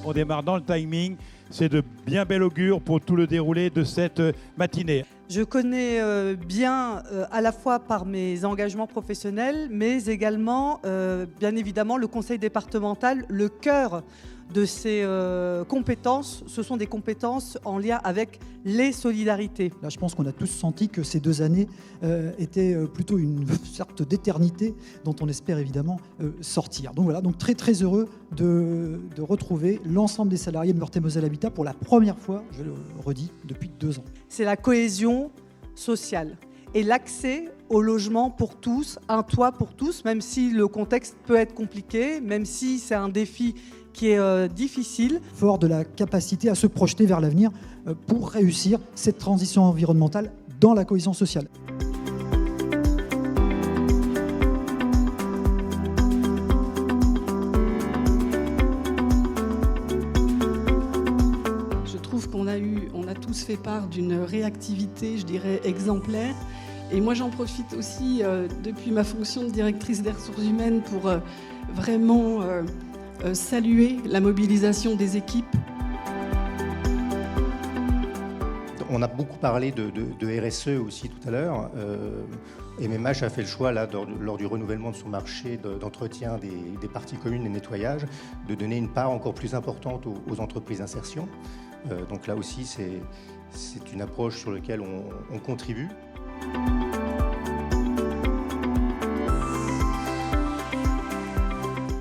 On démarre dans le timing. C'est de bien bel augure pour tout le déroulé de cette matinée. Je connais bien, à la fois par mes engagements professionnels, mais également, bien évidemment, le conseil départemental. Le cœur de ces compétences, ce sont des compétences en lien avec les solidarités. Là, je pense qu'on a tous senti que ces 2 années étaient plutôt une sorte d'éternité dont on espère évidemment sortir. Donc voilà, donc très très heureux de retrouver l'ensemble des salariés de Meurthe-et-Moselle Habitat pour la première fois, je le redis, depuis 2 ans. C'est la cohésion sociale et l'accès au logement pour tous, un toit pour tous, même si le contexte peut être compliqué, même si c'est un défi qui est difficile. Fort de la capacité à se projeter vers l'avenir pour réussir cette transition environnementale dans la cohésion sociale. Je trouve qu'on a tous fait part d'une réactivité, je dirais, exemplaire. Et moi, j'en profite aussi depuis ma fonction de directrice des ressources humaines pour vraiment saluer la mobilisation des équipes. On a beaucoup parlé de RSE aussi tout à l'heure. MMH a fait le choix, là, lors du renouvellement de son marché d'entretien des parties communes et nettoyage, de donner une part encore plus importante aux entreprises d'insertion. Donc là aussi, c'est une approche sur laquelle on contribue.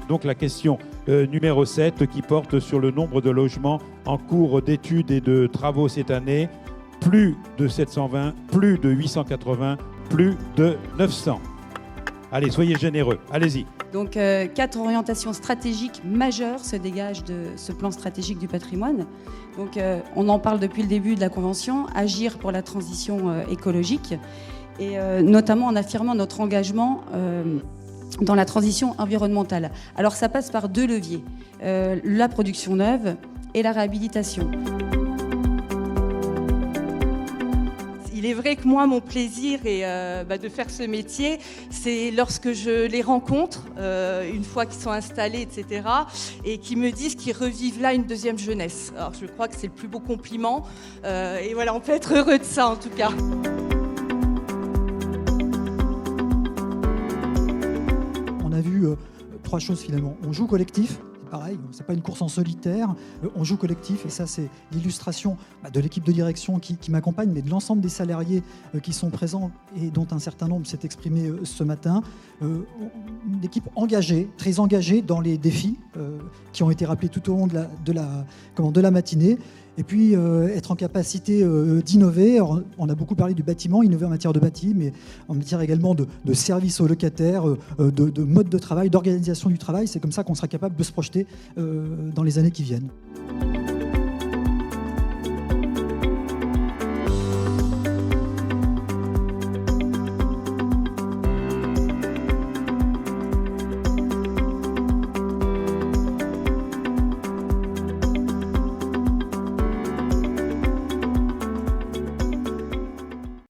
Donc la question numéro 7 qui porte sur le nombre de logements en cours d'études et de travaux cette année. Plus de 720, plus de 880, plus de 900. Allez, soyez généreux, allez-y. Donc 4 orientations stratégiques majeures se dégagent de ce plan stratégique du patrimoine. Donc on en parle depuis le début de la Convention, agir pour la transition écologique et notamment en affirmant notre engagement dans la transition environnementale. Alors ça passe par 2 leviers, la production neuve et la réhabilitation. Il est vrai que moi, mon plaisir de faire ce métier, c'est lorsque je les rencontre, une fois qu'ils sont installés, etc., et qui me disent qu'ils revivent là une deuxième jeunesse. Alors je crois que c'est le plus beau compliment, et voilà, on peut être heureux de ça en tout cas. On a vu 3 choses finalement. On joue collectif. Pareil, c'est pas une course en solitaire, on joue collectif et ça c'est l'illustration de l'équipe de direction qui m'accompagne, mais de l'ensemble des salariés qui sont présents et dont un certain nombre s'est exprimé ce matin. Une équipe engagée, très engagée dans les défis qui ont été rappelés tout au long de la matinée. Et puis être en capacité d'innover. On a beaucoup parlé du bâtiment, innover en matière de bâti, mais en matière également de services aux locataires, de mode de travail, d'organisation du travail. C'est comme ça qu'on sera capable de se projeter dans les années qui viennent.